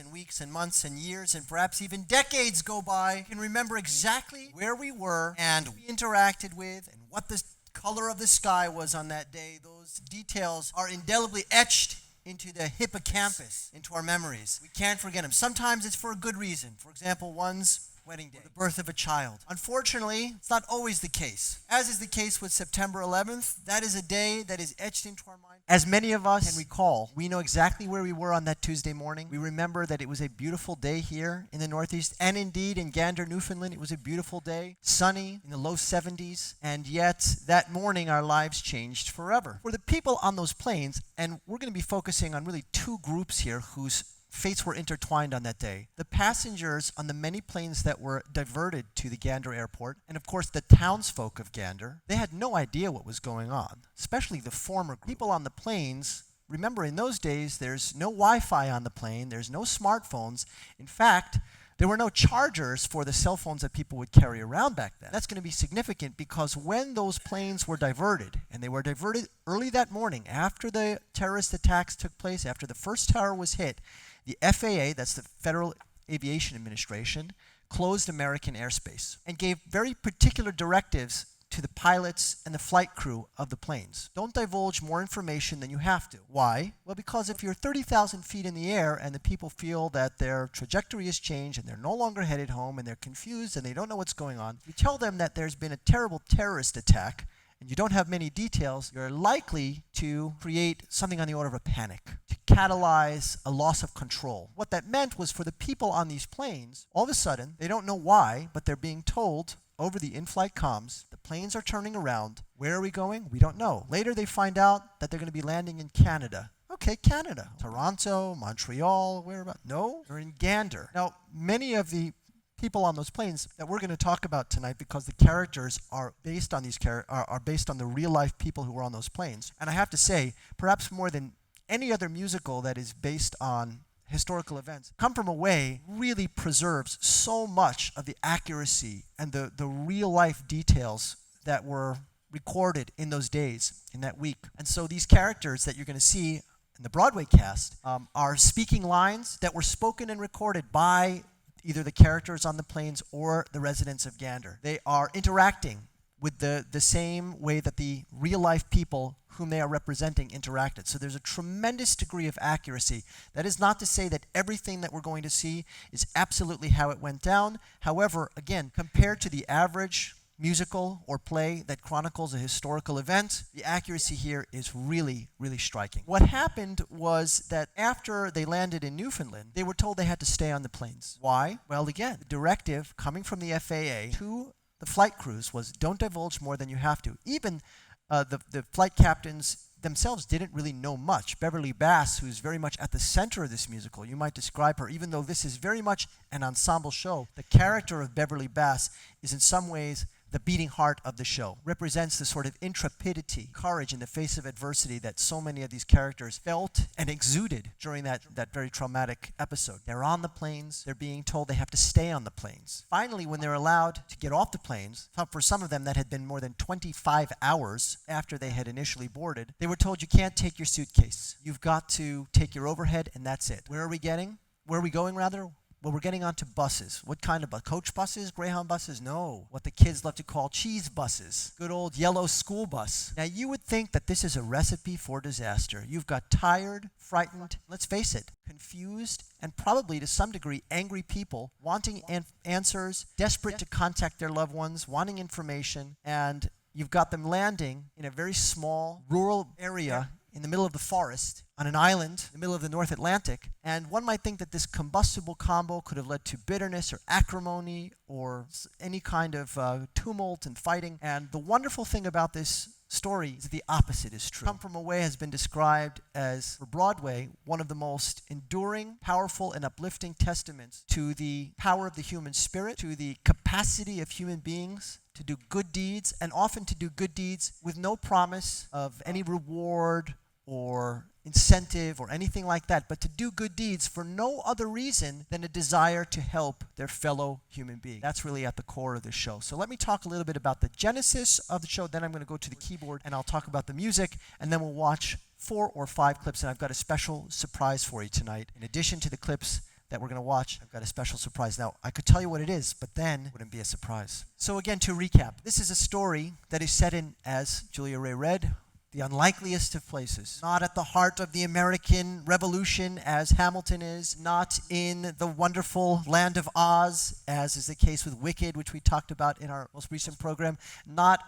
and weeks and months and years and perhaps even decades go by, we can remember exactly where we were and who we interacted with and what the color of the sky was on that day. Those details are indelibly etched into the hippocampus, into our memories. We can't forget them. Sometimes it's for a good reason. For example, one's wedding day, or the birth of a child. Unfortunately, it's not always the case. As is the case with September 11th, that is a day that is etched into our mind. As many of us can recall, we know exactly where we were on that Tuesday morning. We remember that it was a beautiful day here in the Northeast, and indeed in Gander, Newfoundland, it was a beautiful day, sunny, in the low 70s, and yet that morning our lives changed forever. For the people on those planes, and we're going to be focusing on really two groups here whose fates were intertwined on that day. The passengers on the many planes that were diverted to the Gander airport, and of course the townsfolk of Gander, they had no idea what was going on, especially the former group. People on the planes, remember in those days there's no Wi-Fi on the plane, there's no smartphones. In fact, there were no chargers for the cell phones that people would carry around back then. That's going to be significant because when those planes were diverted, and they were diverted early that morning after the terrorist attacks took place, after the first tower was hit, the FAA, that's the Federal Aviation Administration, closed American airspace and gave very particular directives to the pilots and the flight crew of the planes. Don't divulge more information than you have to. Why? Well, because if you're 30,000 feet in the air and the people feel that their trajectory has changed and they're no longer headed home and they're confused and they don't know what's going on, you tell them that there's been a terrible terrorist attack and you don't have many details, you're likely to create something on the order of a panic, to catalyze a loss of control. What that meant was for the people on these planes, all of a sudden, they don't know why, but they're being told over the in-flight comms, the planes are turning around. Where are we going? We don't know. Later they find out that they're going to be landing in Canada. Okay, Canada. Toronto, Montreal, where about? No, they're in Gander. Now, many of the people on those planes that we're going to talk about tonight, because the characters are based on are based on the real life people who were on those planes. And I have to say, perhaps more than any other musical that is based on historical events, Come From Away really preserves so much of the accuracy and the real life details that were recorded in those days, in that week. And so these characters that you're going to see in the Broadway cast are speaking lines that were spoken and recorded by either the characters on the planes or the residents of Gander. They are interacting with the same way that the real-life people whom they are representing interacted. So there's a tremendous degree of accuracy. That is not to say that everything that we're going to see is absolutely how it went down. However, again, compared to the average musical or play that chronicles a historical event, the accuracy here is really, really striking. What happened was that after they landed in Newfoundland, they were told they had to stay on the planes. Why? Well, again, the directive coming from the FAA to the flight crews was don't divulge more than you have to. Even the flight captains themselves didn't really know much. Beverly Bass, who's very much at the center of this musical, you might describe her, even though this is very much an ensemble show, the character of Beverly Bass is in some ways the beating heart of the show, represents the sort of intrepidity, courage in the face of adversity that so many of these characters felt and exuded during that very traumatic episode. They're on the planes. They're being told they have to stay on the planes. Finally, when they're allowed to get off the planes, for some of them that had been more than 25 hours after they had initially boarded, they were told you can't take your suitcase. You've got to take your overhead and that's it. Where are we going rather? Well, we're getting onto buses. What kind of bus? Coach buses? Greyhound buses? No. What the kids love to call cheese buses. Good old yellow school bus. Now, you would think that this is a recipe for disaster. You've got tired, frightened, let's face it, confused, and probably to some degree angry people wanting answers, desperate to contact their loved ones, wanting information, and you've got them landing in a very small rural area in the middle of the forest, on an island in the middle of the North Atlantic. And one might think that this combustible combo could have led to bitterness or acrimony or any kind of tumult and fighting. And the wonderful thing about this story is the opposite is true. Come From Away has been described as, for Broadway, one of the most enduring, powerful, and uplifting testaments to the power of the human spirit, to the capacity of human beings to do good deeds, and often to do good deeds with no promise of any reward or incentive or anything like that, but to do good deeds for no other reason than a desire to help their fellow human being. That's really at the core of the show. So let me talk a little bit about the genesis of the show, then I'm going to go to the keyboard and I'll talk about the music, and then we'll watch 4 or 5 clips, and I've got a special surprise for you tonight. In addition to the clips that we're going to watch, I've got a special surprise. Now, I could tell you what it is, but then it wouldn't be a surprise. So again, to recap, this is a story that is set in, as Julia Ray read, the unlikeliest of places. Not at the heart of the American Revolution, as Hamilton is. Not in the wonderful land of Oz, as is the case with Wicked, which we talked about in our most recent program. Not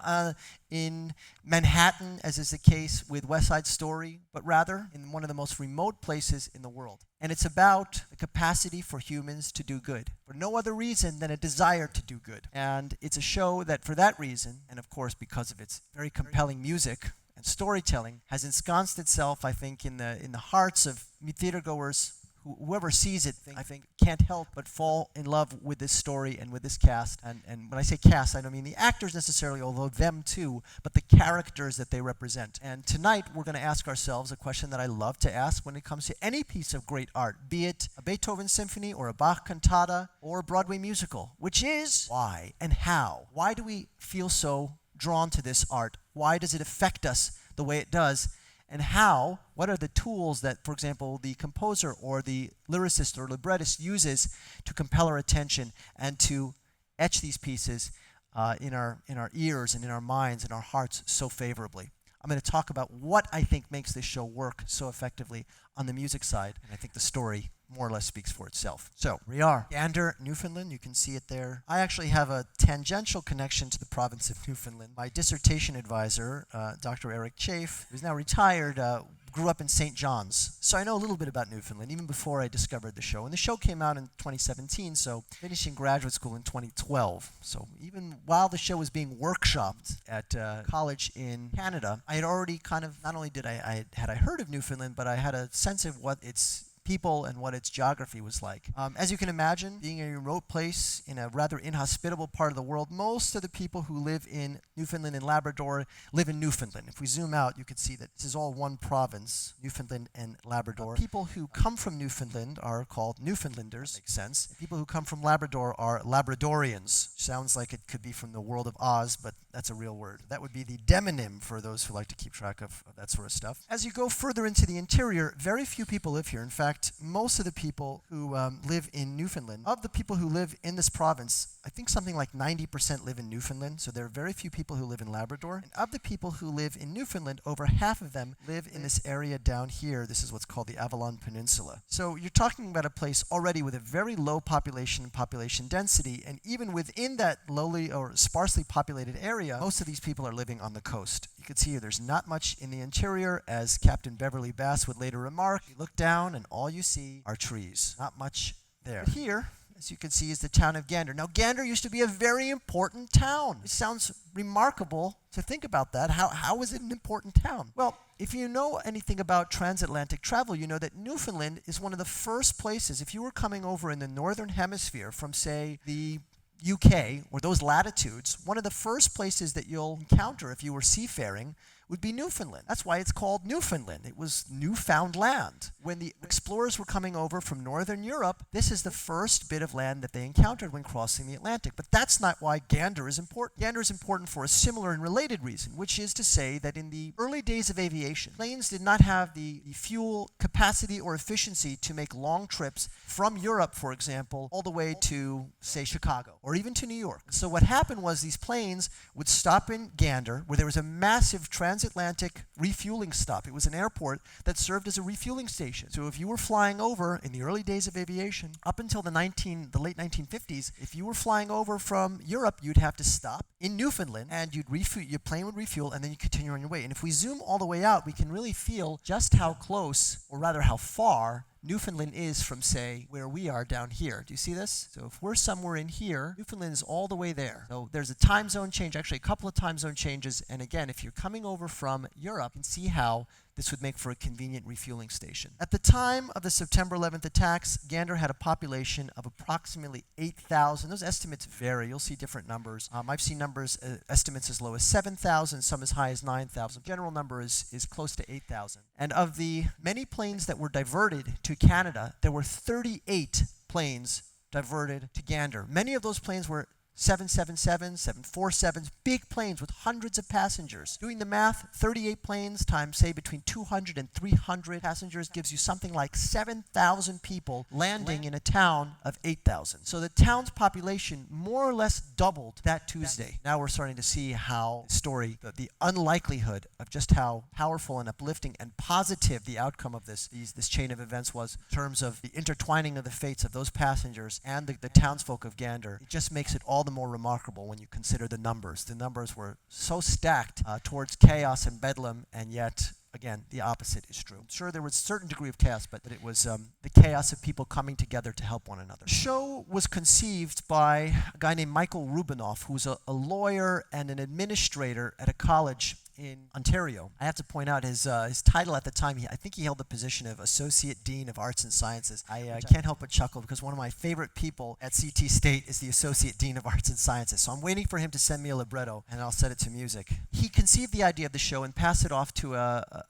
in Manhattan, as is the case with West Side Story, but rather in one of the most remote places in the world. And it's about the capacity for humans to do good, for no other reason than a desire to do good. And it's a show that, for that reason, and of course because of its very compelling music and storytelling, has ensconced itself, I think, in the hearts of theatergoers. Whoever sees it, I think, can't help but fall in love with this story and with this cast. And when I say cast, I don't mean the actors necessarily, although them too, but the characters that they represent. And tonight, we're going to ask ourselves a question that I love to ask when it comes to any piece of great art, be it a Beethoven symphony or a Bach cantata or a Broadway musical, which is why and how. Why do we feel so drawn to this art? Why does it affect us the way it does? And how, what are the tools that, for example, the composer or the lyricist or librettist uses to compel our attention and to etch these pieces in our ears and in our minds and our hearts so favorably? I'm going to talk about what I think makes this show work so effectively on the music side, and I think the story more or less speaks for itself. So, we are Gander, Newfoundland. You can see it there. I actually have a tangential connection to the province of Newfoundland. My dissertation advisor, Dr. Eric Chafe, who's now retired, grew up in St. John's. So I know a little bit about Newfoundland, even before I discovered the show. And the show came out in 2017, so finishing graduate school in 2012. So even while the show was being workshopped at college in Canada, I had already kind of, not only did I heard of Newfoundland, but I had a sense of what its people and what its geography was like. As you can imagine, being a remote place in a rather inhospitable part of the world, most of the people who live in Newfoundland and Labrador live in Newfoundland. If we zoom out, you can see that this is all one province, Newfoundland and Labrador. People who come from Newfoundland are called Newfoundlanders, makes sense. And people who come from Labrador are Labradorians. Sounds like it could be from the world of Oz, but that's a real word. That would be the demonym for those who like to keep track of that sort of stuff. As you go further into the interior, very few people live here. In fact, most of the people who live in Newfoundland, of the people who live in this province, I think something like 90% live in Newfoundland, so there are very few people who live in Labrador. And of the people who live in Newfoundland, over half of them live in this area down here. This is what's called the Avalon Peninsula. So you're talking about a place already with a very low population and population density, and even within that lowly or sparsely populated area, most of these people are living on the coast. You can see here there's not much in the interior, as Captain Beverly Bass would later remark. You look down and all you see are trees. Not much there. But here, as you can see, is the town of Gander. Now, Gander used to be a very important town. It sounds remarkable to think about that. How is it an important town? Well, if you know anything about transatlantic travel, you know that Newfoundland is one of the first places, if you were coming over in the northern hemisphere from, say, the UK or those latitudes, one of the first places that you'll encounter if you were seafaring would be Newfoundland. That's why it's called Newfoundland. It was Newfoundland. When the explorers were coming over from northern Europe, this is the first bit of land that they encountered when crossing the Atlantic. But that's not why Gander is important. Gander is important for a similar and related reason, which is to say that in the early days of aviation, planes did not have the fuel capacity or efficiency to make long trips from Europe, for example, all the way to, say, Chicago, or even to New York. So what happened was these planes would stop in Gander, where there was a massive transatlantic refueling stop. It was an airport that served as a refueling station. So if you were flying over in the early days of aviation, up until the late 1950s, if you were flying over from Europe, you'd have to stop in Newfoundland, and your plane would refuel, and then you continue on your way. And if we zoom all the way out, we can really feel just how close, or rather how far, Newfoundland is from, say, where we are down here. Do you see this? So if we're somewhere in here, Newfoundland is all the way there. So there's a time zone change, actually a couple of time zone changes. And again, if you're coming over from Europe, you can see how this would make for a convenient refueling station. At the time of the September 11th attacks, Gander had a population of approximately 8,000. Those estimates vary. You'll see different numbers. I've seen estimates as low as 7,000, some as high as 9,000. General number is close to 8,000. And of the many planes that were diverted to Canada, there were 38 planes diverted to Gander. Many of those planes were 777s, 747s, big planes with hundreds of passengers. Doing the math, 38 planes times, say, between 200 and 300 passengers gives you something like 7,000 people landing in a town of 8,000. So the town's population more or less doubled that Tuesday. Now we're starting to see how the unlikelihood of just how powerful and uplifting and positive the outcome of this chain of events was in terms of the intertwining of the fates of those passengers and the townsfolk of Gander. It just makes it all the more remarkable when you consider the numbers. The numbers were so stacked towards chaos and bedlam, and yet, again, the opposite is true. I'm sure there was a certain degree of chaos, but it was the chaos of people coming together to help one another. The show was conceived by a guy named Michael Rubinoff, who's a lawyer and an administrator at a college in Ontario. I have to point out his title at the time. I think he held the position of Associate Dean of Arts and Sciences. I can't help but chuckle because one of my favorite people at CT State is the Associate Dean of Arts and Sciences. So I'm waiting for him to send me a libretto, and I'll set it to music. He conceived the idea of the show and passed it off to a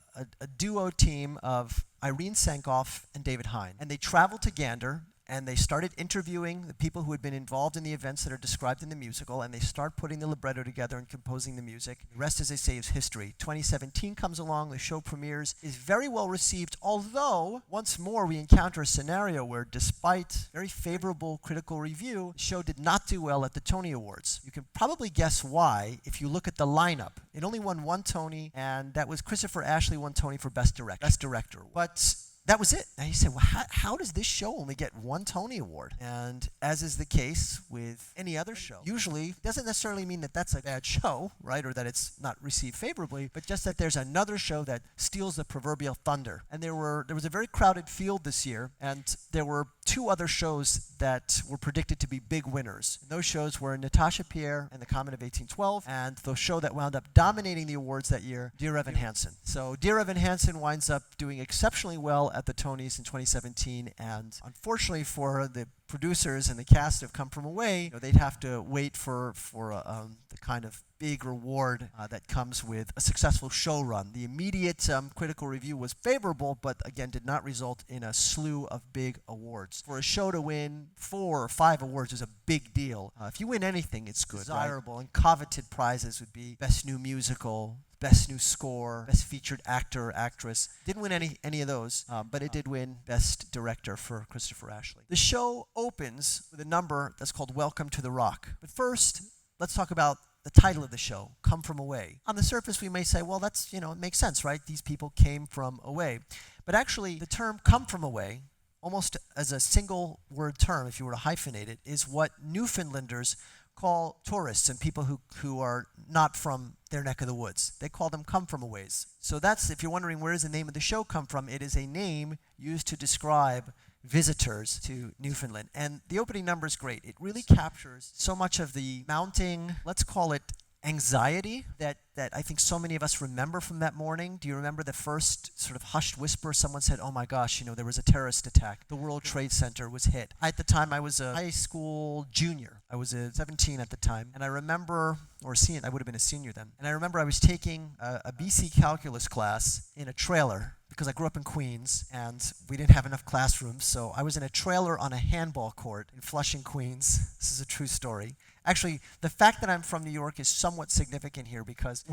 duo team of Irene Sankoff and David Hine. And they traveled to Gander, and they started interviewing the people who had been involved in the events that are described in the musical, and they start putting the libretto together and composing the music. The rest, as they say, is history. 2017 comes along, the show premieres, is very well received, although once more we encounter a scenario where, despite very favorable critical review, the show did not do well at the Tony Awards. You can probably guess why if you look at the lineup. It only won one Tony, and that was Christopher Ashley won Tony for Best Director. But that was it. Now you say, well, how does this show only get one Tony Award? And as is the case with any other show, usually it doesn't necessarily mean that that's a bad show, right, or that it's not received favorably, but just that there's another show that steals the proverbial thunder. And there was a very crowded field this year, and there were two other shows that were predicted to be big winners. And those shows were Natasha Pierre and the Comet of 1812, and the show that wound up dominating the awards that year, Dear Evan Hansen. So Dear Evan Hansen winds up doing exceptionally well at the Tonys in 2017, and unfortunately for the producers and the cast of Come From Away, they'd have to wait for the kind of big reward that comes with a successful show run. The immediate critical review was favorable, but again did not result in a slew of big awards. For a show to win 4 or 5 awards is a big deal. If you win anything, it's good, desirable, right? And coveted prizes would be Best New Musical, Best New Score, Best Featured Actor or Actress. Didn't win any of those, but it did win Best Director for Christopher Ashley. The show opens with a number that's called Welcome to the Rock. But first, let's talk about the title of the show, Come From Away. On the surface, we may say, well, that's, it makes sense, right? These people came from away. But actually, the term come from away, almost as a single word term, if you were to hyphenate it, is what Newfoundlanders call tourists and people who are not from their neck of the woods. They call them come-from-aways. So that's, if you're wondering where does the name of the show come from, it is a name used to describe visitors to Newfoundland. And the opening number is great. It really captures so much of the mounting, let's call it anxiety, that I think so many of us remember from that morning. Do you remember the first sort of hushed whisper? Someone said, oh my gosh, there was a terrorist attack. The World Trade Center was hit. At the time, I was a high school junior. I was 17 at the time. And I remember, or I would have been a senior then. And I remember I was taking a BC calculus class in a trailer, because I grew up in Queens, and we didn't have enough classrooms, so I was in a trailer on a handball court in Flushing, Queens. This is a true story. Actually, the fact that I'm from New York is somewhat significant here, because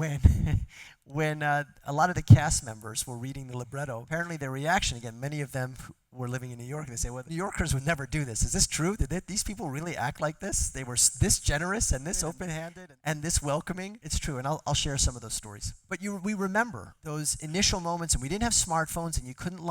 when a lot of the cast members were reading the libretto, apparently their reaction, again, many of them were living in New York, and they say, well, New Yorkers would never do this. Is this true? Did these people really act like this? They were this generous and this open-handed and this welcoming? It's true, and I'll share some of those stories. But we remember those initial moments, and we didn't have smartphones, and you couldn't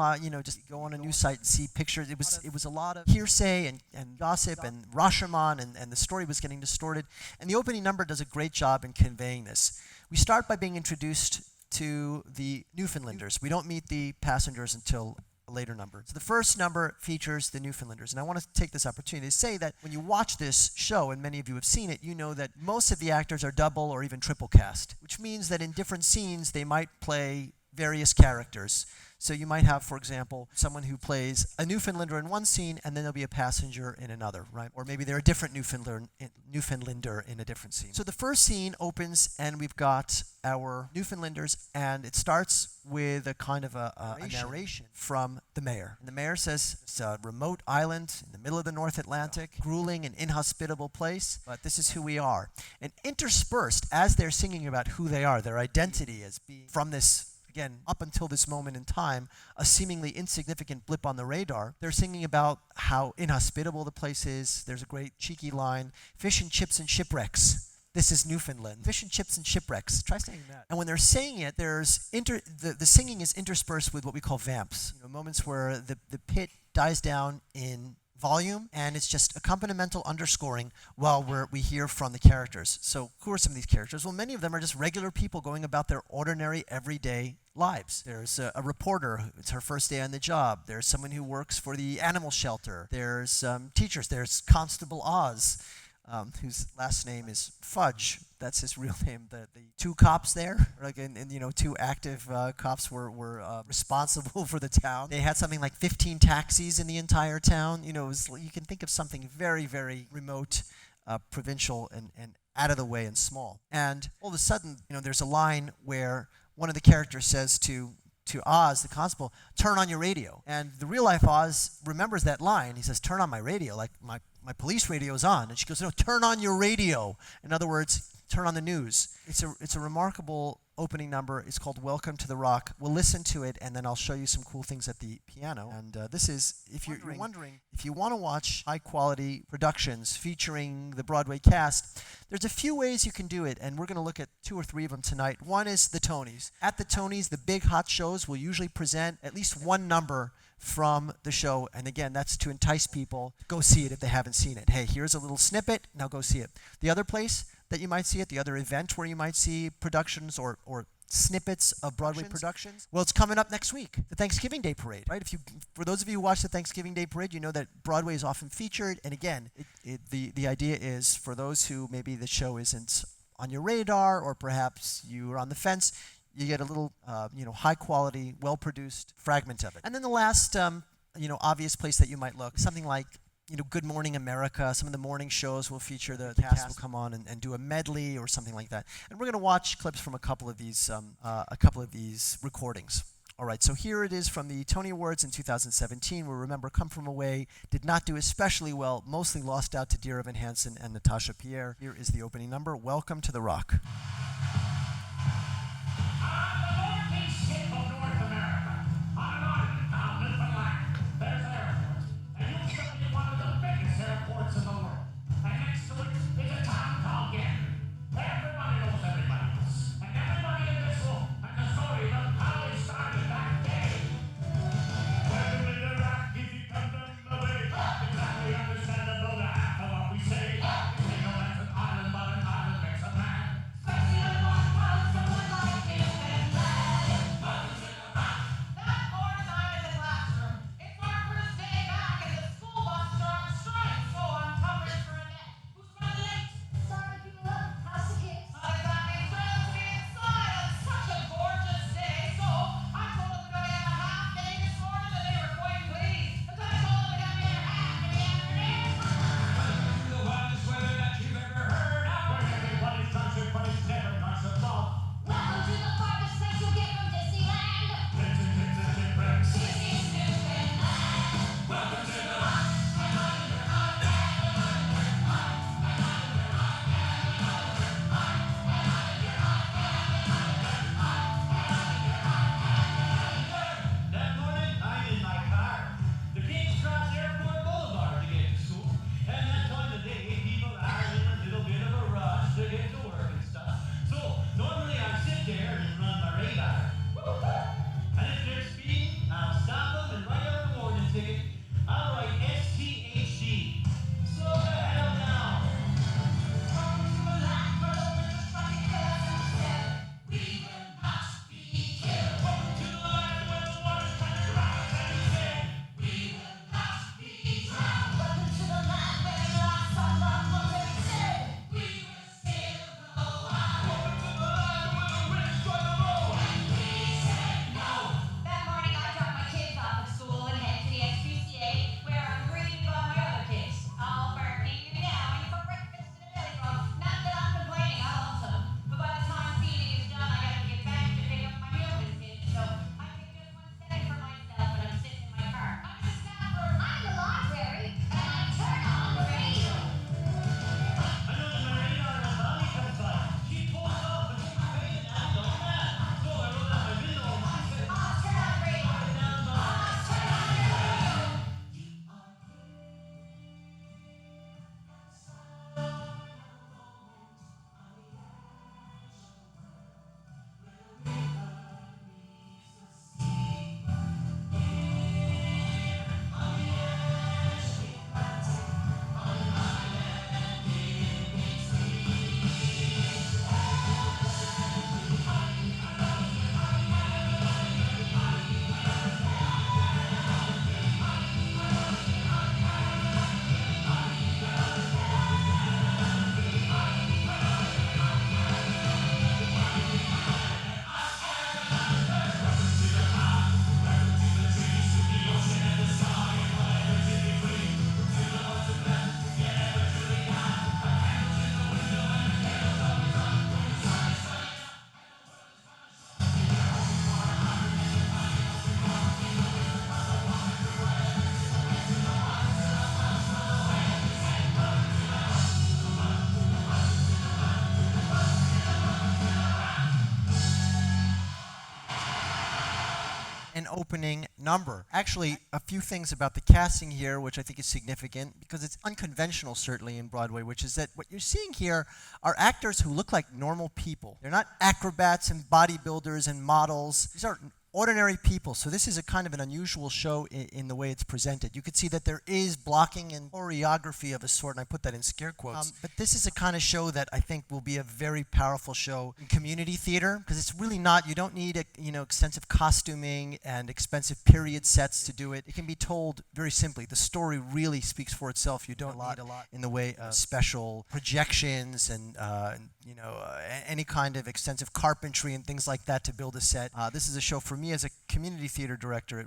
just go on a news site and see pictures. It was a lot of hearsay and gossip and Rashomon, and the story was getting distorted. And the opening number does a great job in conveying this. We start by being introduced to the Newfoundlanders. We don't meet the passengers until a later number. So the first number features the Newfoundlanders. And I want to take this opportunity to say that when you watch this show, and many of you have seen it, you know that most of the actors are double or even triple cast, which means that in different scenes they might play various characters. So you might have, for example, someone who plays a Newfoundlander in one scene, and then there'll be a passenger in another, right? Or maybe they're a different Newfoundlander in a different scene. So the first scene opens, and we've got our Newfoundlanders, and it starts with a kind of a narration from the mayor. And the mayor says, it's a remote island in the middle of the North Atlantic, grueling and inhospitable place, but this is who we are. And interspersed, as they're singing about who they are, their identity as being from this, again, up until this moment in time, a seemingly insignificant blip on the radar, they're singing about how inhospitable the place is. There's a great cheeky line, fish and chips and shipwrecks. This is Newfoundland. Fish and chips and shipwrecks. Try saying that. And when they're saying it, there's the singing is interspersed with what we call vamps. Moments where the pit dies down in volume, and it's just accompanimental underscoring while we hear from the characters. So who are some of these characters? Well, many of them are just regular people going about their ordinary, everyday lives. There's a reporter, it's her first day on the job. There's someone who works for the animal shelter. There's teachers. There's Constable Oz, whose last name is Fudge. That's his real name. The two cops there, two active cops were responsible for the town. They had something like 15 taxis in the entire town. You can think of something very, very remote, provincial, and out of the way and small. And all of a sudden, there's a line where one of the characters says to Oz, the constable, turn on your radio. And the real life Oz remembers that line. He says, turn on my radio, like my police radio is on. And she goes, no, turn on your radio. In other words, turn on the news. It's a remarkable opening number. It's called Welcome to the Rock. We'll listen to it, and then I'll show you some cool things at the piano. And this is, if you're wondering, if you want to watch high-quality productions featuring the Broadway cast, there's a few ways you can do it, and we're going to look at 2 or 3 of them tonight. One is the Tonys. At the Tonys, the big hot shows will usually present at least one number from the show, and again, that's to entice people. Go see it if they haven't seen it. Hey, here's a little snippet, now go see it. The other place that you might see it, the other event where you might see productions or snippets of Broadway productions, well, it's coming up next week, the Thanksgiving Day Parade, right? For those of you who watch the Thanksgiving Day Parade, you know that Broadway is often featured, and again, the idea is for those who maybe the show isn't on your radar, or perhaps you are on the fence, you get a little, high-quality, well-produced fragment of it. And then the last, obvious place that you might look, something like, Good Morning America. Some of the morning shows will feature the cast will come on and do a medley or something like that. And we're going to watch clips from a couple of these recordings. All right, so here it is from the Tony Awards in 2017. We remember Come From Away did not do especially well, mostly lost out to dear Evan Hansen and Natasha Pierre. Here is the opening number, Welcome to the Rock. In the world. And next to it is a town called Gander. Everybody knows everybody. And everybody in this room has a story about how it started that day. Welcome to the rock if you come from the way. Exactly understandable to half of what we say. We know that's an island, but an island makes a man. opening number. Actually, a few things about the casting here, which I think is significant, because it's unconventional, certainly, in Broadway, which is that what you're seeing here are actors who look like normal people. They're not acrobats and bodybuilders and models. These are ordinary people. So this is a kind of an unusual show in the way it's presented. You could see that there is blocking and choreography of a sort, and I put that in scare quotes. But this is a kind of show that I think will be a very powerful show in community theater, because it's really not, you don't need extensive costuming and expensive period sets to do it. It can be told very simply. The story really speaks for itself. You don't need a lot in the way of special projections and any kind of extensive carpentry and things like that to build a set. This is a show for me as a community theater director,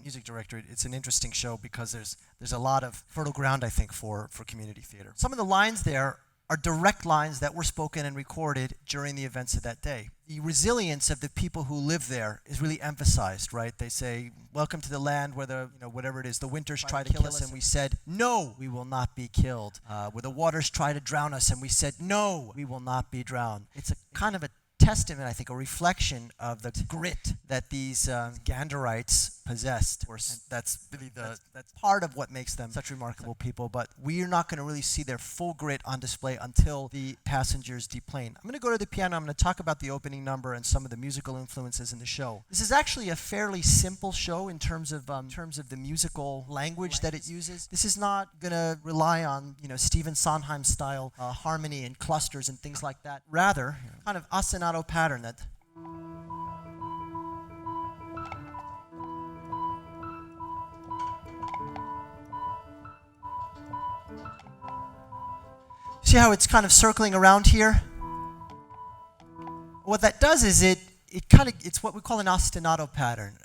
music director. It's an interesting show because there's a lot of fertile ground, I think, for community theater. Some of the lines there are direct lines that were spoken and recorded during the events of that day. The resilience of the people who live there is really emphasized, right? They say, "Welcome to the land where whatever it is, the winters try to kill us," and we said, "No, we will not be killed." Where the waters try to drown us, and we said, "No, we will not be drowned." It's a kind of a testament, I think, a reflection of the grit that these Ganderites possessed. Of course, that's really that's part of what makes them such remarkable people, but we're not going to really see their full grit on display until the passengers deplane. I'm going to go to the piano. I'm going to talk about the opening number and some of the musical influences in the show. This is actually a fairly simple show in terms of the musical language that it uses. This is not going to rely on Stephen Sondheim style harmony and clusters and things like that. Rather, kind of ostinato pattern that. See how it's kind of circling around here? What that does is it's what we call an ostinato pattern.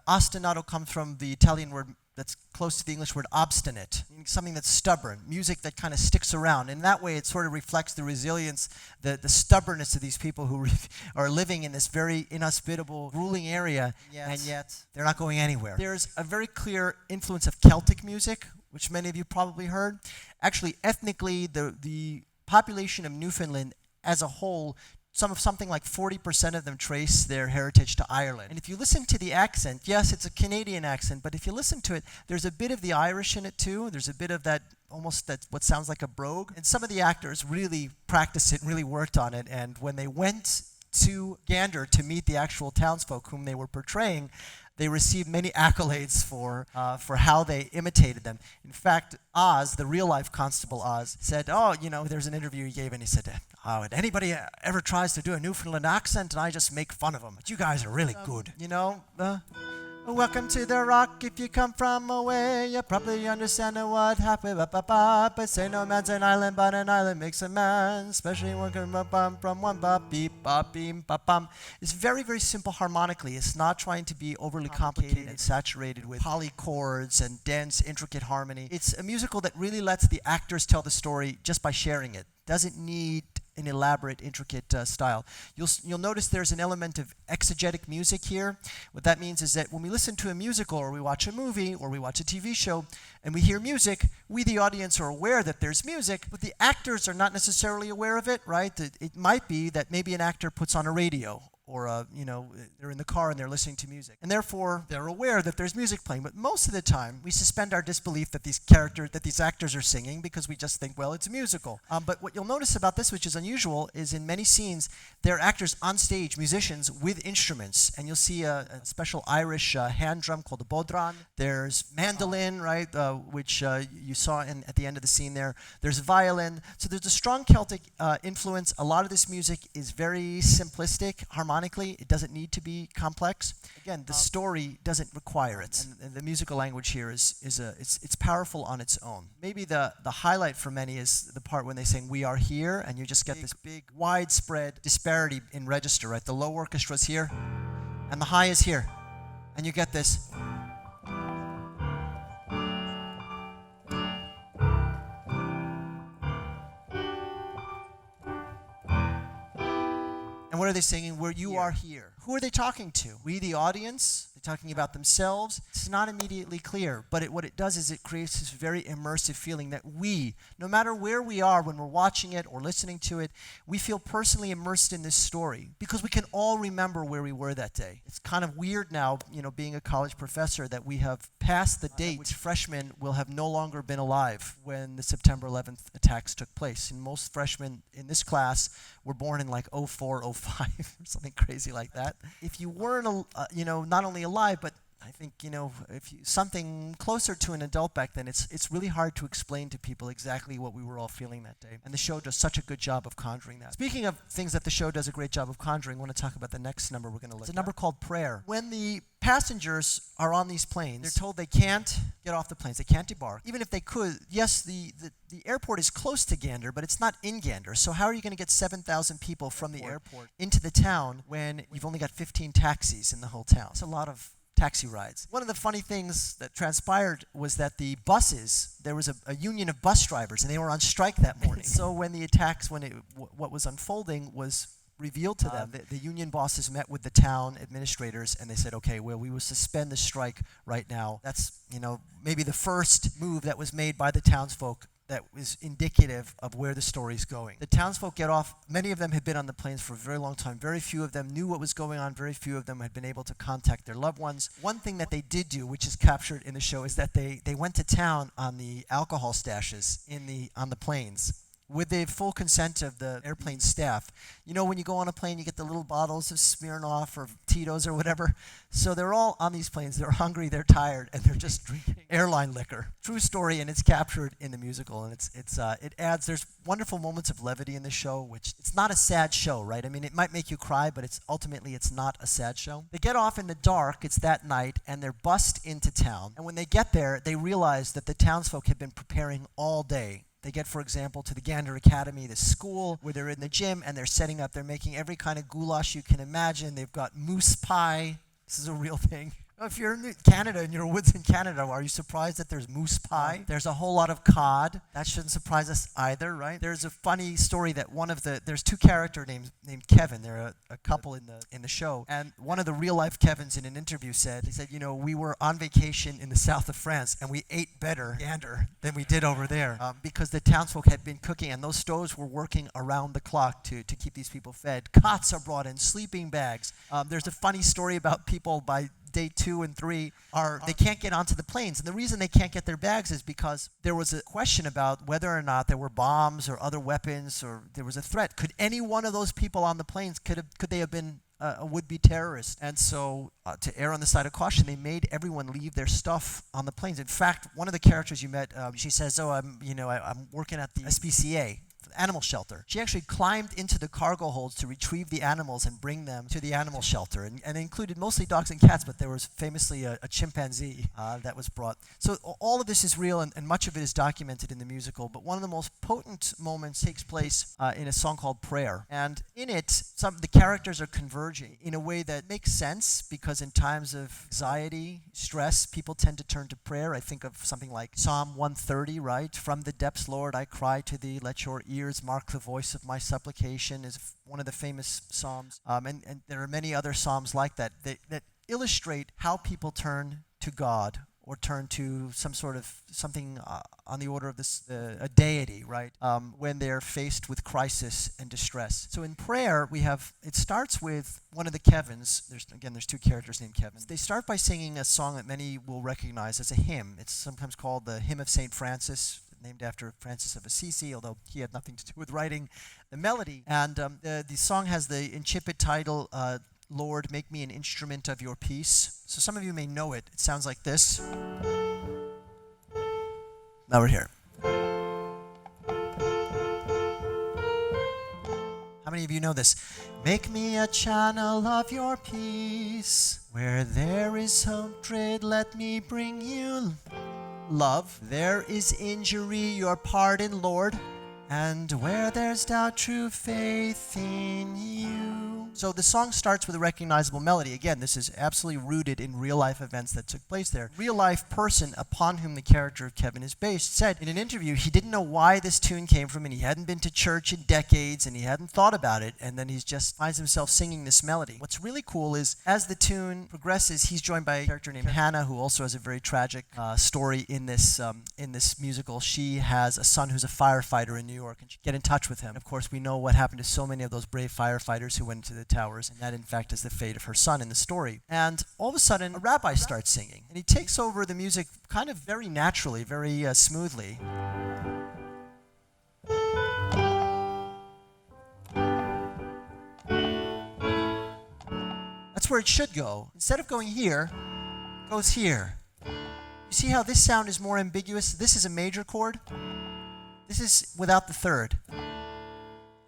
Ostinato comes from the Italian word that's close to the English word obstinate, something that's stubborn, music that kind of sticks around. In that way, it sort of reflects the resilience, the stubbornness of these people who are living in this very inhospitable, ruling area, and yet they're not going anywhere. There's a very clear influence of Celtic music, which many of you probably heard. Actually, ethnically, the population of Newfoundland as a whole, something like 40% of them trace their heritage to Ireland. And if you listen to the accent, yes, it's a Canadian accent, but if you listen to it, there's a bit of the Irish in it too. There's a bit of that, almost that what sounds like a brogue. And some of the actors really practiced it and really worked on it. And when they went to Gander to meet the actual townsfolk whom they were portraying, they received many accolades for how they imitated them. In fact, Oz, the real-life Constable Oz, said, there's an interview he gave, and he said, and anybody ever tries to do a Newfoundland accent, and I just make fun of them. But you guys are really good. Welcome to the rock. If you come from away, you probably understand what happened. But say no man's an island, but an island makes a man. Especially when from one bop, beep, bop, beam, bop, bum. It's very, very simple harmonically. It's not trying to be overly complicated and saturated with polychords and dense, intricate harmony. It's a musical that really lets the actors tell the story just by sharing it. Doesn't need an elaborate, intricate style. You'll notice there's an element of exegetic music here. What that means is that when we listen to a musical or we watch a movie or we watch a TV show and we hear music, we, the audience, are aware that there's music, but the actors are not necessarily aware of it, right? It might be that maybe an actor puts on a radio or they're in the car and they're listening to music. And therefore, they're aware that there's music playing. But most of the time, we suspend our disbelief that these actors are singing because we just think, well, it's a musical. But what you'll notice about this, which is unusual, is in many scenes, there are actors on stage, musicians with instruments. And you'll see a special Irish hand drum called the bodhrán. There's mandolin, right, which you saw at the end of the scene there. There's violin. So there's a strong Celtic influence. A lot of this music is very simplistic, harmonic. It doesn't need to be complex. Again, the story doesn't require it, and the musical language here it's powerful on its own. Maybe the highlight for many is the part when they sing "We Are Here," and you just get this big, widespread disparity in register. Right, the low orchestra is here, and the high is here, and you get this. And what are they singing? Where you are here. Who are they talking to? We, the audience? They're talking about themselves. It's not immediately clear, but what it does is it creates this very immersive feeling that we, no matter where we are when we're watching it or listening to it, we feel personally immersed in this story because we can all remember where we were that day. It's kind of weird now, being a college professor, that we have passed the date which freshmen will have no longer been alive when the September 11th attacks took place. And most freshmen in this class were born in like 04, 05 or something crazy like that. If you weren't, not only alive, but I think, if something closer to an adult back then, it's really hard to explain to people exactly what we were all feeling that day. And the show does such a good job of conjuring that. Speaking of things that the show does a great job of conjuring, I want to talk about the next number we're going to look at. It's a number called Prayer. When the passengers are on these planes, they're told they can't get off the planes, they can't debark. Even if they could, yes, the airport is close to Gander, but it's not in Gander. So how are you going to get 7,000 people from the airport into the town when you've only got 15 taxis in the whole town? It's a lot of taxi rides. One of the funny things that transpired was that the buses, there was a union of bus drivers, and they were on strike that morning. So when the attacks, what was unfolding was revealed to them, the union bosses met with the town administrators, and they said, okay, well, we will suspend the strike right now. That's, maybe the first move that was made by the townsfolk that was indicative of where the story's going. The townsfolk get off. Many of them had been on the planes for a very long time. Very few of them knew what was going on. Very few of them had been able to contact their loved ones. One thing that they did do, which is captured in the show, is that they went to town on the alcohol stashes on the planes, with the full consent of the airplane staff. When you go on a plane, you get the little bottles of Smirnoff or Tito's or whatever. So they're all on these planes. They're hungry, they're tired, and they're just drinking airline liquor. True story, and it's captured in the musical. And it adds. There's wonderful moments of levity in the show, which it's not a sad show, right? I mean, it might make you cry, but it's not a sad show. They get off in the dark. It's that night, and they're bussed into town. And when they get there, they realize that the townsfolk have been preparing all day. They get, for example, to the Gander Academy, the school, where they're in the gym and they're setting up. They're making every kind of goulash you can imagine. They've got moose pie. This is a real thing. If you're in Canada, in your woods in Canada, are you surprised that there's moose pie? There's a whole lot of cod. That shouldn't surprise us either, right? There's a funny story that there's two characters named Kevin. They're a couple in the show. And one of the real life Kevins in an interview said, we were on vacation in the south of France and we ate better Gander than we did over there because the townsfolk had been cooking and those stoves were working around the clock to keep these people fed. Cots are brought in, sleeping bags. There's a funny story about people by day 2 and 3 they can't get onto the planes. And the reason they can't get their bags is because there was a question about whether or not there were bombs or other weapons or there was a threat. Could any one of those people on the planes, could they have been a would-be terrorist? And so to err on the side of caution, they made everyone leave their stuff on the planes. In fact, one of the characters you met, she says, I'm working at the SPCA, animal shelter. She actually climbed into the cargo holds to retrieve the animals and bring them to the animal shelter. And it included mostly dogs and cats, but there was famously a chimpanzee that was brought. So all of this is real, and much of it is documented in the musical. But one of the most potent moments takes place in a song called Prayer. And in it, the characters are converging in a way that makes sense, because in times of anxiety, stress, people tend to turn to prayer. I think of something like Psalm 130, right? From the depths, Lord, I cry to thee, let your ears mark the voice of my supplication, is one of the famous psalms. And there are many other psalms like that illustrate how people turn to God or turn to something on the order of a deity, right? When they're faced with crisis and distress. So in prayer, it starts with one of the Kevins. There's two characters named Kevin. They start by singing a song that many will recognize as a hymn. It's sometimes called the Hymn of St. Francis, named after Francis of Assisi, although he had nothing to do with writing the melody. And the song has the incipit title, Lord, make me an instrument of your peace. So some of you may know it. It sounds like this. Now we're here. How many of you know this? Make me a channel of your peace. Where there is hatred, let me bring you love. There is injury, your pardon, Lord. And where there's doubt, true faith in you. So the song starts with a recognizable melody. Again, this is absolutely rooted in real-life events that took place there. Real-life person upon whom the character of Kevin is based said in an interview he didn't know why this tune came from, and he hadn't been to church in decades, and he hadn't thought about it, and then he just finds himself singing this melody. What's really cool is as the tune progresses, he's joined by a character named Hannah, who also has a very tragic story in this musical. She has a son who's a firefighter in New York, and she get in touch with him. Of course, we know what happened to so many of those brave firefighters who went into the towers, and that in fact is the fate of her son in the story. And all of a sudden, a rabbi starts singing, and he takes over the music kind of very naturally, very smoothly. That's where it should go. Instead of going here, it goes here. You see how this sound is more ambiguous? This is a major chord. This is without the third.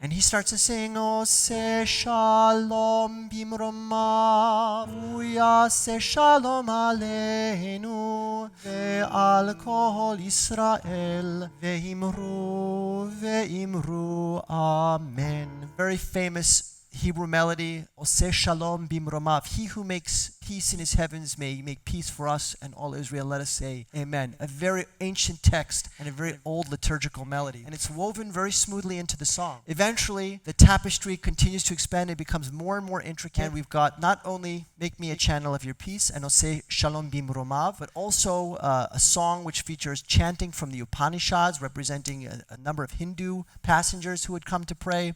And he starts to sing, O se shalom bimromav, uyase shalom aleinu, ve'al kol Yisrael, ve'imru, amen. Very famous Hebrew melody, Oseh Shalom Bimromav. He who makes peace in his heavens may make peace for us and all Israel. Let us say amen. A very ancient text and a very old liturgical melody. And it's woven very smoothly into the song. Eventually, the tapestry continues to expand. It becomes more and more intricate. And we've got not only Make Me a Channel of Your Peace and Oseh Shalom Bimromav, but also a song which features chanting from the Upanishads, representing a number of Hindu passengers who would come to pray.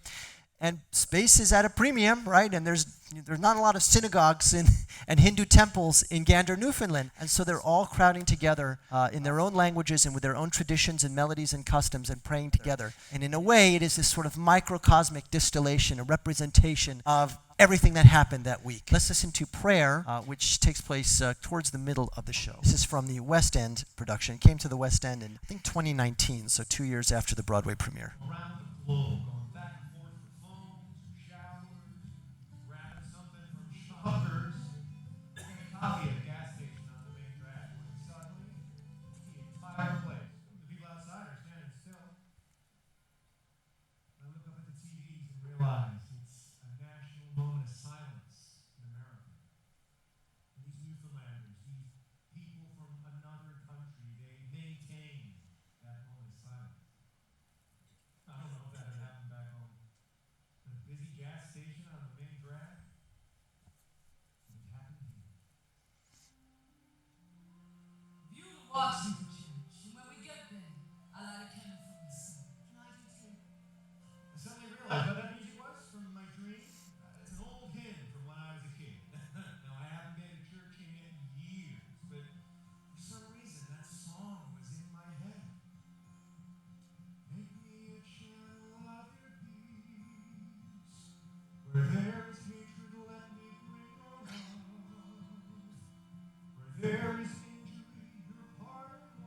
And space is at a premium, right? And there's not a lot of synagogues and Hindu temples in Gander, Newfoundland. And so they're all crowding together in their own languages and with their own traditions and melodies and customs and praying together. And in a way, it is this sort of microcosmic distillation, a representation of everything that happened that week. Let's listen to Prayer, which takes place towards the middle of the show. This is from the West End production. It came to the West End in, I think, 2019, so 2 years after the Broadway premiere. Around the globe, going back and forth for phones, or showers, grabbing something from Shoppers, getting a coffee at a gas station on the main drag, when suddenly the entire place, the people outside are standing still. I look up at the TVs and realize it's a national moment of silence in America. And these Newfoundlanders, these people from another country, they maintain that moment of silence. I don't know if that had happened back home. At a busy gas station on the main drag. It happened here. View the Washington Church, and when we get there, I'll light a candle from the sun. Can I do too? I suddenly realized what that music was from my dream. It's an old hymn from when I was a kid. Now, I haven't been to church in years, but for some reason, that song was in my head. Make me a channel of your peace. Where there is hatred, let me bring your love. Where there is injury, your pardon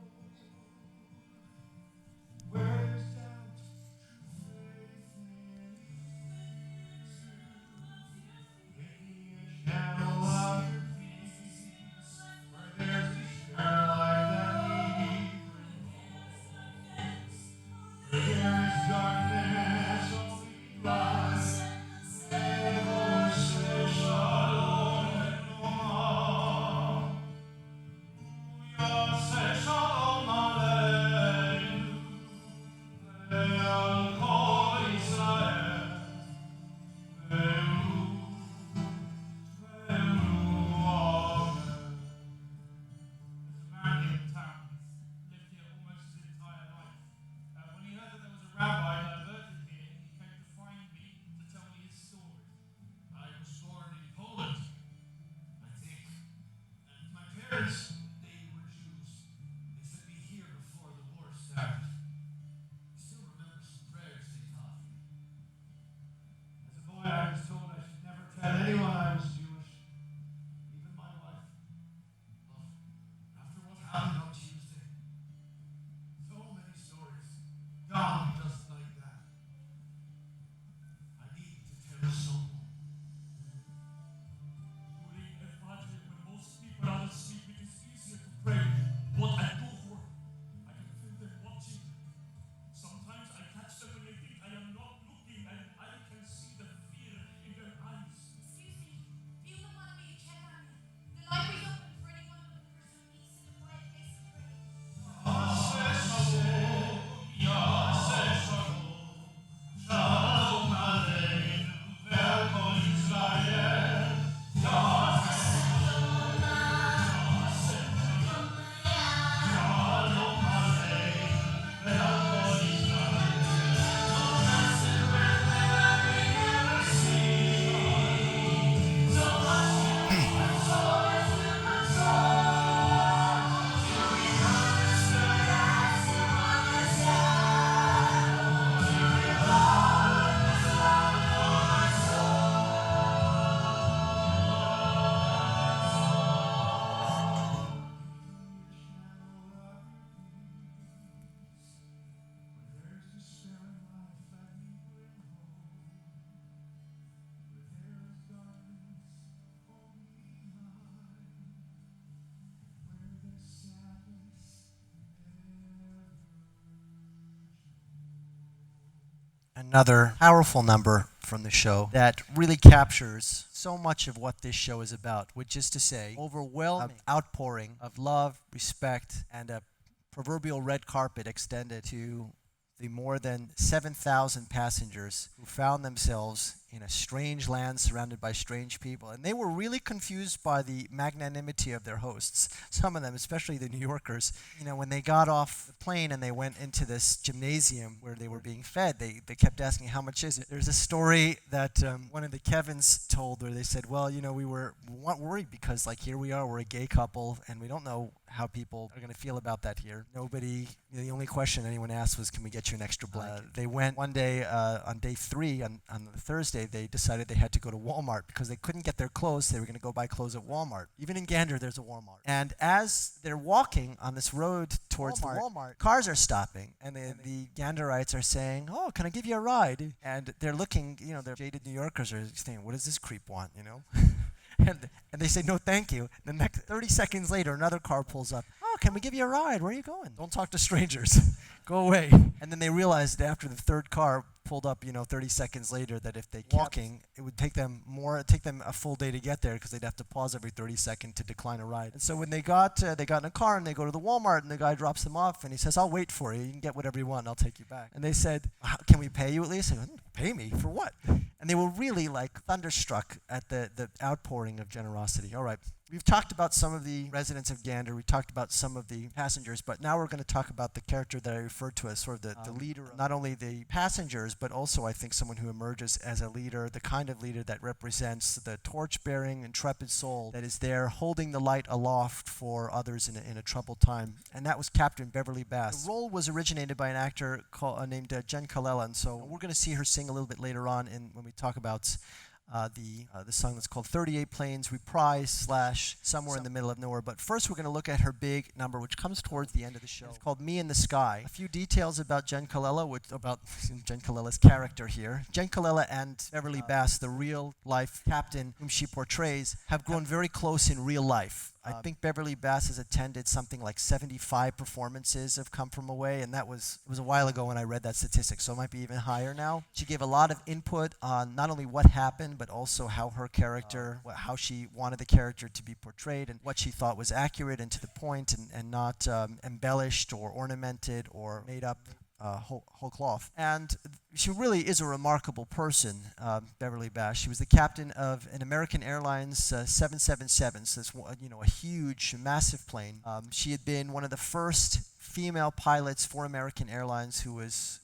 another powerful number from the show that really captures so much of what this show is about, which is to say, overwhelming outpouring of love, respect, and a proverbial red carpet extended to the more than 7,000 passengers who found themselves in a strange land surrounded by strange people. And they were really confused by the magnanimity of their hosts. Some of them, especially the New Yorkers, when they got off the plane and they went into this gymnasium where they were being fed, they kept asking, how much is it? There's a story that one of the Kevins told where they said, well, we weren't worried because, here we are, we're a gay couple, and we don't know how people are going to feel about that here. Nobody, the only question anyone asked was, can we get you an extra blanket? They went one day, on day 3, on the Thursday, they decided they had to go to Walmart because they couldn't get their clothes. They were going to go buy clothes at Walmart. Even in Gander, there's a Walmart. And as they're walking on this road towards Walmart, cars are stopping, and the Ganderites are saying, oh, can I give you a ride? And they're looking, they're jaded New Yorkers are saying, what does this creep want, And they say, no, thank you. The next 30 seconds later, another car pulls up. Oh, can we give you a ride? Where are you going? Don't talk to strangers. Go away. And then they realized after the third car pulled up, 30 seconds later, that if they kept walking, it would take them a full day to get there because they'd have to pause every 30 seconds to decline a ride. And so when they got in a car and they go to the Walmart and the guy drops them off and he says, I'll wait for you. You can get whatever you want and I'll take you back. And they said, can we pay you at least? I go, pay me? For what? And they were really thunderstruck at the outpouring of generosity. All right. We've talked about some of the residents of Gander. We talked about some of the passengers, but now we're going to talk about the character that I referred to as sort of the leader, not only the passengers, but also I think someone who emerges as a leader, the kind of leader that represents the torch-bearing, intrepid soul that is there holding the light aloft for others in a troubled time. And that was Captain Beverly Bass. The role was originated by an actor named Jen Colella, and so we're going to see her sing a little bit later on when we talk about the song that's called 38 Planes Reprise / Somewhere in the Middle of Nowhere. But first we're going to look at her big number, which comes towards the end of the show. It's called Me in the Sky. A few details about Jen Colella, about Jen Colella's character here. Jen Colella and Beverly Bass, the real-life captain whom she portrays, have grown very close in real life. I think Beverly Bass has attended something like 75 performances of Come From Away, and it was a while ago when I read that statistic, so it might be even higher now. She gave a lot of input on not only what happened, but also how her character, how she wanted the character to be portrayed, and what she thought was accurate and to the point, and not embellished or ornamented or made up whole cloth. And she really is a remarkable person, Beverly Bass. She was the captain of an American Airlines 777, so it's a huge, massive plane. She had been one of the first female pilots for American Airlines who was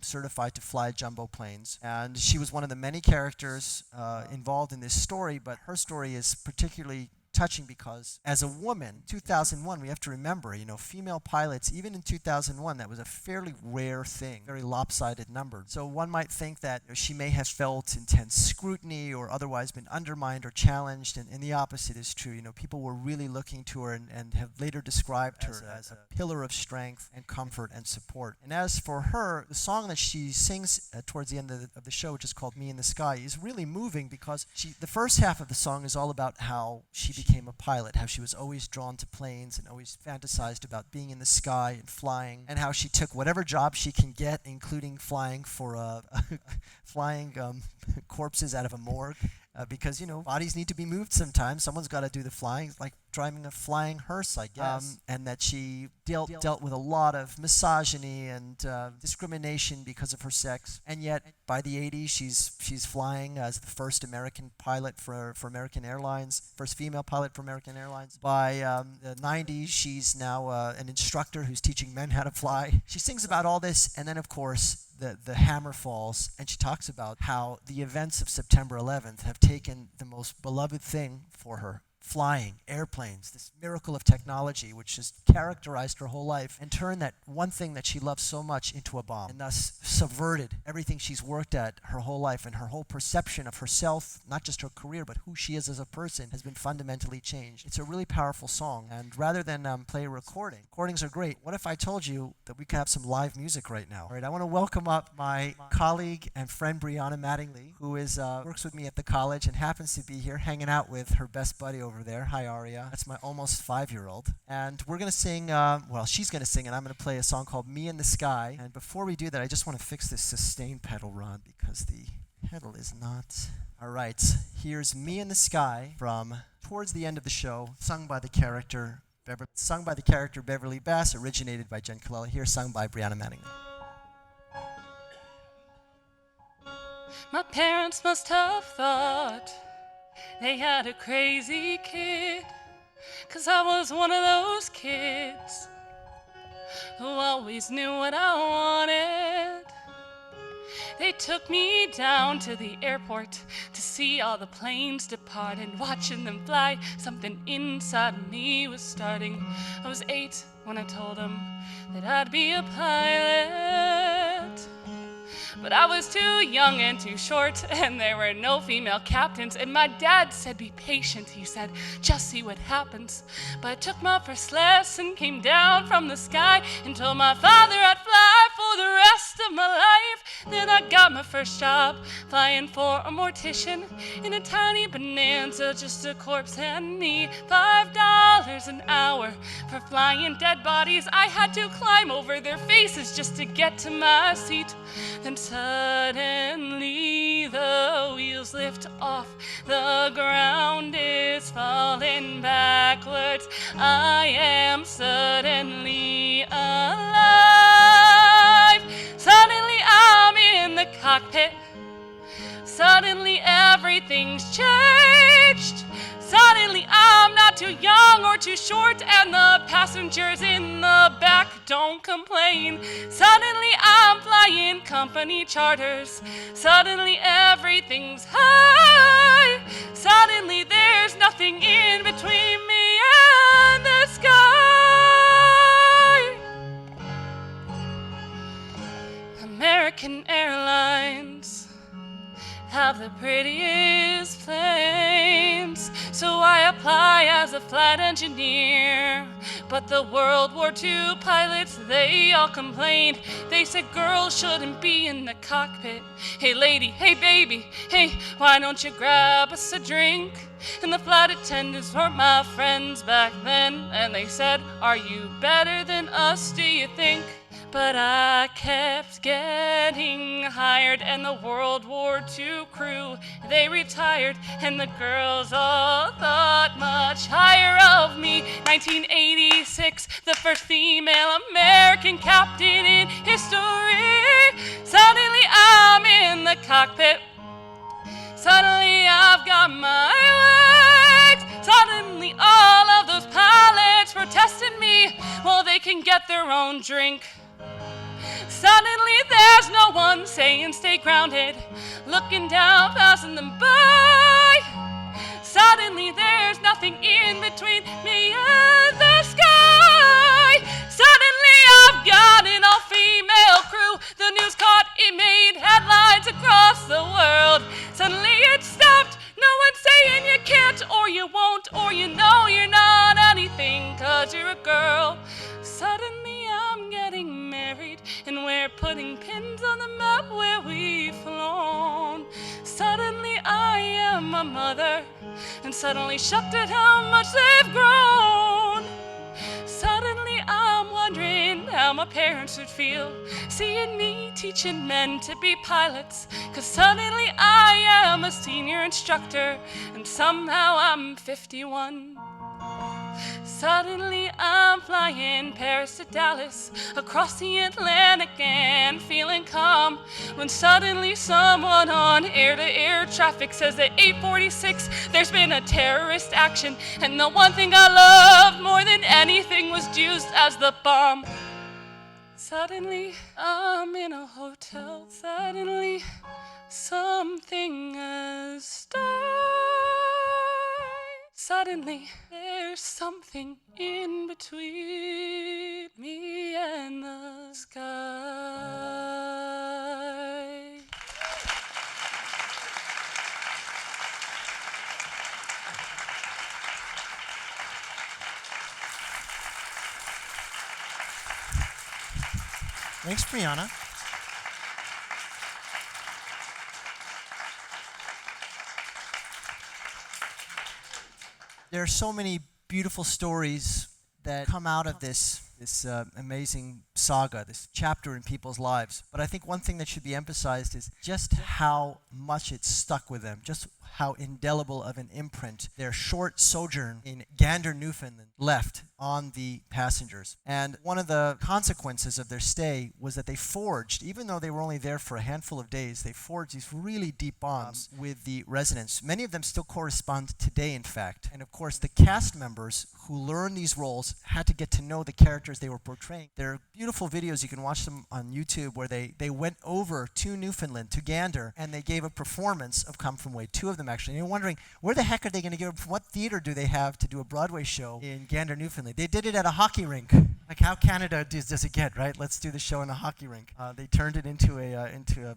certified to fly jumbo planes. And she was one of the many characters involved in this story, but her story is particularly touching because as a woman, 2001, we have to remember, female pilots, even in 2001, that was a fairly rare thing, very lopsided number. So one might think that she may have felt intense scrutiny or otherwise been undermined or challenged, and the opposite is true. People were really looking to her and have later described her as a pillar of strength and comfort and support. And as for her, the song that she sings towards the end of the show, which is called Me in the Sky, is really moving because the first half of the song is all about how she became a pilot, how she was always drawn to planes and always fantasized about being in the sky and flying, and how she took whatever job she can get, including flying for flying corpses out of a morgue, because bodies need to be moved sometimes. Someone's got to do the flying, like driving a flying hearse, I guess. And that she dealt with a lot of misogyny and discrimination because of her sex. And yet, by the 80s, she's flying as the first American pilot for American Airlines, first female pilot for American Airlines. By the 90s, she's now an instructor who's teaching men how to fly. She sings about all this, and then, of course, the hammer falls, and she talks about how the events of September 11th have taken the most beloved thing for her, flying, airplanes, this miracle of technology which has characterized her whole life, and turned that one thing that she loved so much into a bomb, and thus subverted everything she's worked at her whole life, and her whole perception of herself, not just her career, but who she is as a person, has been fundamentally changed. It's a really powerful song, and rather than play a recordings are great. What if I told you that we could have some live music right now? All right, I want to welcome up my colleague and friend Brianna Mattingly, who is works with me at the college and happens to be here hanging out with her best buddy over over there. Hi, Aria. That's my almost 5-year-old. And we're going to sing, she's going to sing, and I'm going to play a song called Me in the Sky. And before we do that, I just want to fix this sustain pedal, Rod, because the pedal is not... All right, here's Me in the Sky from towards the end of the show, sung by the character Beverly Bass, originated by Jen Colella, here sung by Brianna Manning. My parents must have thought they had a crazy kid, 'cause I was one of those kids who always knew what I wanted. They took me down to the airport to see all the planes depart, and watching them fly, something inside of me was starting. I was 8 when I told them that I'd be a pilot. But I was too young and too short, and there were no female captains. And my dad said, be patient, he said, just see what happens. But I took my first lesson, came down from the sky, and told my father I'd fly for the rest of my life. Then I got my first job, flying for a mortician in a tiny bonanza, just a corpse and me. $5 an hour for flying dead bodies. I had to climb over their faces just to get to my seat. Then suddenly the wheels lift off, the ground is falling backwards. I am suddenly alive. Suddenly I'm in the cockpit. Suddenly everything's changed. Suddenly I'm not too young or too short, and the passengers in the back don't complain. Suddenly I'm flying company charters. Suddenly everything's high. Suddenly there's nothing in between me and the sky. American Airlines have the prettiest planes, so I apply as a flight engineer. But the World War II pilots, they all complained. They said girls shouldn't be in the cockpit. Hey lady, hey baby, hey, why don't you grab us a drink? And the flight attendants weren't my friends back then, and they said, are you better than us, do you think? But I kept getting hired, and the World War II crew, they retired, and the girls all thought much higher of me. 1986, the first female American captain in history. Suddenly I'm in the cockpit. Suddenly I've got my legs. Suddenly all of those pilots protesting me, well, they can get their own drink. Suddenly there's no one saying stay grounded, looking down, passing them by. Suddenly there's nothing in between me and the sky. Suddenly I've got an all-female crew. The news caught, it made headlines across the world. Suddenly it stopped. No one's saying you can't or you won't, or you know you're not anything 'cause you're a girl. Suddenly I'm getting married, and we're putting pins on the map where we've flown. Suddenly I am a mother, and suddenly shocked at how much they've grown. Suddenly I'm wondering how my parents would feel seeing me teaching men to be pilots, 'cause suddenly I am a senior instructor, and somehow I'm 51. Suddenly I'm flying Paris to Dallas, across the Atlantic and feeling calm, when suddenly someone on air-to-air traffic says at 8:46 there's been a terrorist action, and the one thing I loved more than anything was juiced as the bomb. Suddenly I'm in a hotel. Suddenly something has started. Suddenly, there's something in between me and the sky. Thanks, Brianna. There are so many beautiful stories that come out of this amazing saga, this chapter in people's lives. But I think one thing that should be emphasized is just how much it stuck with them, just how indelible of an imprint their short sojourn in Gander, Newfoundland left on the passengers. And one of the consequences of their stay was that they forged, even though they were only there for a handful of days, they forged these really deep bonds with the residents. Many of them still correspond today, in fact. And of course, the cast members who learned these roles had to get to know the characters they were portraying. There are beautiful videos, you can watch them on YouTube, where they went over to Newfoundland, to Gander, and they gave a performance of Come From Away, two of them actually. And you're wondering, where the heck are they going to give, what theater do they have to do a Broadway show in Gander, Newfoundland? They did it at a hockey rink. Like how Canada does it get, right? Let's do the show in a hockey rink. They turned it into a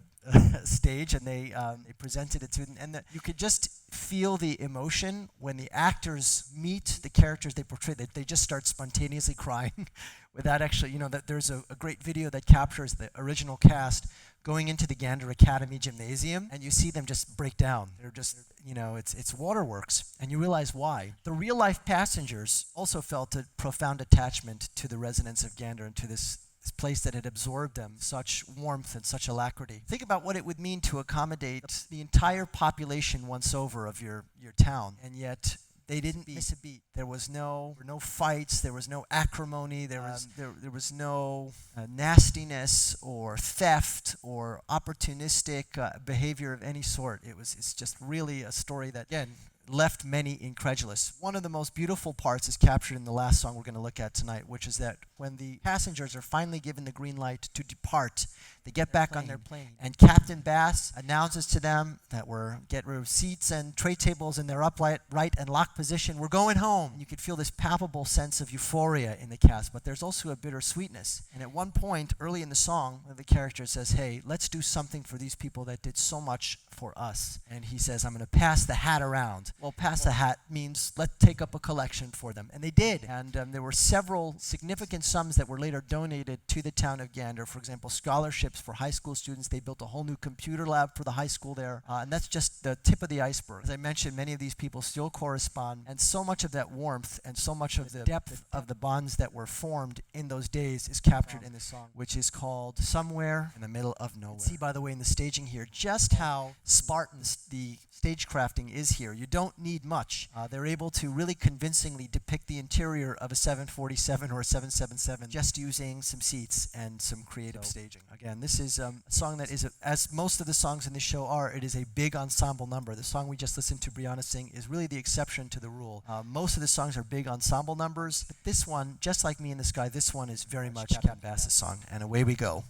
stage, and they presented it to them, and you could just feel the emotion when the actors meet the characters they portray. They just start spontaneously crying without actually, that there's a great video that captures the original cast going into the Gander Academy Gymnasium, and you see them just break down. They're just, it's waterworks, and you realize why. The real-life passengers also felt a profound attachment to the residents of Gander and to this place that had absorbed them, such warmth and such alacrity. Think about what it would mean to accommodate the entire population once over of your town, and yet they didn't miss a beat. There was no fights, there was no acrimony, there was no nastiness or theft or opportunistic behavior of any sort. It's just really a story that, again, left many incredulous. One of the most beautiful parts is captured in the last song we're going to look at tonight, which is that when the passengers are finally given the green light to depart, they get back on their plane, and Captain Bass announces to them that we're getting rid of seats and tray tables in their upright, right, and locked position. We're going home. You could feel this palpable sense of euphoria in the cast, but there's also a bittersweetness. And at one point, early in the song, one of the characters says, hey, let's do something for these people that did so much for us. And he says, I'm going to pass the hat around. Well, pass the hat means let's take up a collection for them. And they did. And there were several significant sums that were later donated to the town of Gander. For example, scholarships for high school students. They built a whole new computer lab for the high school there. And that's just the tip of the iceberg. As I mentioned, many of these people still correspond. And so much of that warmth and so much of the depth of the bonds that were formed in those days is captured in this song, which is called Somewhere in the Middle of Nowhere. See, by the way, in the staging here, just how Spartan the stage crafting is here. You don't need much. They're able to really convincingly depict the interior of a 747 or a 777 just using some seats and some creative staging. Again, this is a song that is, as most of the songs in this show are, it is a big ensemble number. The song we just listened to Brianna sing is really the exception to the rule. Most of the songs are big ensemble numbers, but this one, Just Like Me in the Sky, this one is very much Captain Bass's song, and away we go.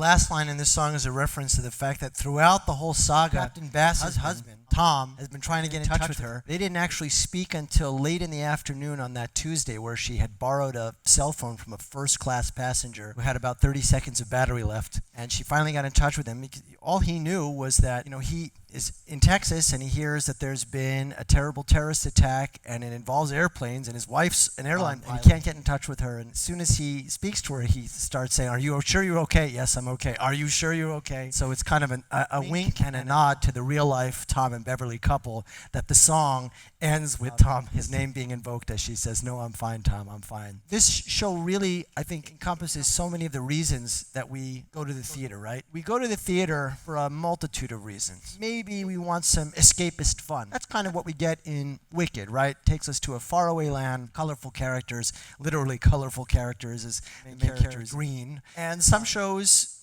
last line in this song is a reference to the fact that throughout the whole saga, Captain Bass's husband, Tom, has been trying to get in touch with her. They didn't actually speak until late in the afternoon on that Tuesday, where she had borrowed a cell phone from a first-class passenger who had about 30 seconds of battery left, and she finally got in touch with him. All he knew was that, he is in Texas, and he hears that there's been a terrible terrorist attack, and it involves airplanes, and his wife's an airline, and he can't get in touch with her. And as soon as he speaks to her, he starts saying, "Are you sure you're okay?" "Yes, I'm okay." "Are you sure you're okay?" So it's kind of a wink and a nod to the real-life Tom and Beverly couple, that the song ends with Tom, his name being invoked as she says, "No, I'm fine, Tom, I'm fine." This show really, I think, encompasses so many of the reasons that we go to the theater, right? We go to the theater for a multitude of reasons. Maybe we want some escapist fun. That's kind of what we get in Wicked, right? Takes us to a faraway land, colorful characters, literally colorful characters, as the main character is green. And some shows,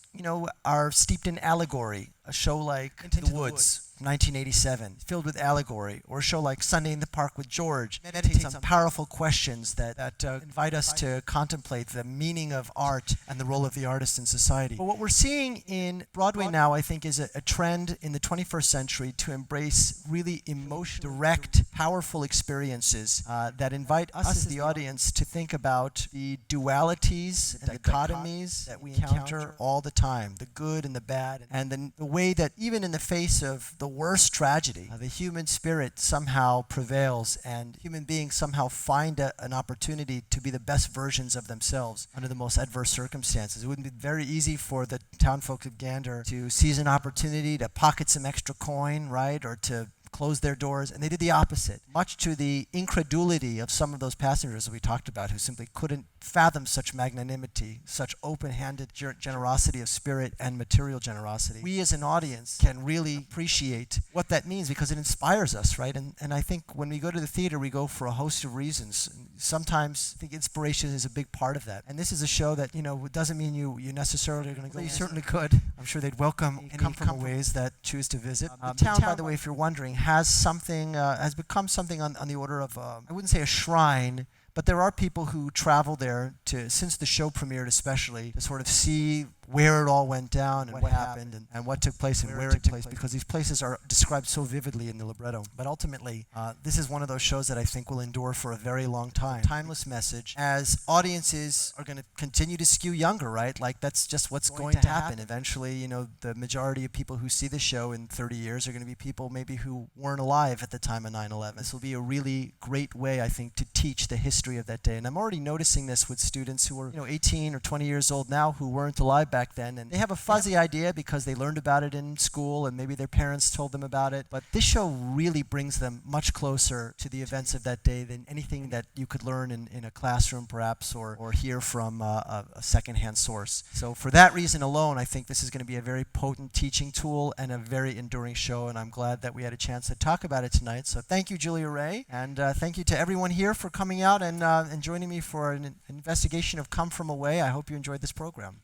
are steeped in allegory. A show like Into the Woods, 1987, filled with allegory, or a show like Sunday in the Park with George, meditates on powerful questions that invite us to contemplate the meaning of art and the role of the artist in society. But what we're seeing in Broadway now, I think, is a trend in the 21st century to embrace really emotional, direct, powerful experiences that invite us as the audience to think about the dualities and dichotomies that we encounter all the time, the good and the bad, and the way that even in the face of the worst tragedy, the human spirit somehow prevails, and human beings somehow find an opportunity to be the best versions of themselves under the most adverse circumstances. It wouldn't be very easy for the townfolk of Gander to seize an opportunity to pocket some extra coin, right, or to closed their doors, and they did the opposite, much to the incredulity of some of those passengers that we talked about, who simply couldn't fathom such magnanimity, such open-handed generosity of spirit and material generosity. We as an audience can really appreciate what that means, because it inspires us, right? And I think when we go to the theater, we go for a host of reasons. Sometimes I think inspiration is a big part of that. And this is a show that, it doesn't mean you necessarily are going to go. You certainly could. I'm sure they'd welcome any come-from-aways that choose to visit. The town, by the way, if you're wondering, has become something on the order of, I wouldn't say a shrine, but there are people who travel there since the show premiered especially, to sort of see where it all went down and what happened and what took place and where it took place, because these places are described so vividly in the libretto. But ultimately, this is one of those shows that I think will endure for a very long time. Timeless message, as audiences are going to continue to skew younger, right? Like, that's just what's going to happen. Eventually, the majority of people who see the show in 30 years are going to be people maybe who weren't alive at the time of 9/11. This will be a really great way, I think, to teach the history of that day. And I'm already noticing this with students who are 18 or 20 years old now, who weren't alive back then, and they have a fuzzy idea because they learned about it in school and maybe their parents told them about it. But this show really brings them much closer to the events of that day than anything that you could learn in a classroom, perhaps, or hear from a secondhand source. So for that reason alone, I think this is going to be a very potent teaching tool and a very enduring show, and I'm glad that we had a chance to talk about it tonight. So thank you, Julia Ray, and thank you to everyone here for coming out and joining me for an investigation of Come From Away. I hope you enjoyed this program.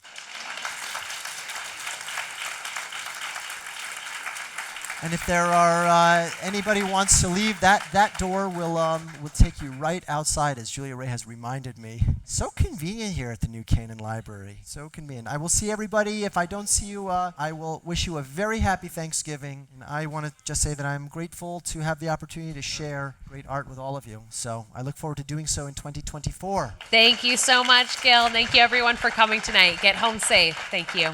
And if there are anybody wants to leave, that door will take you right outside, as Julia Ray has reminded me. So convenient here at the New Canaan Library. So convenient. I will see everybody. If I don't see you, I will wish you a very happy Thanksgiving. And I want to just say that I'm grateful to have the opportunity to share great art with all of you. So I look forward to doing so in 2024. Thank you so much, Gil. Thank you, everyone, for coming tonight. Get home safe. Thank you.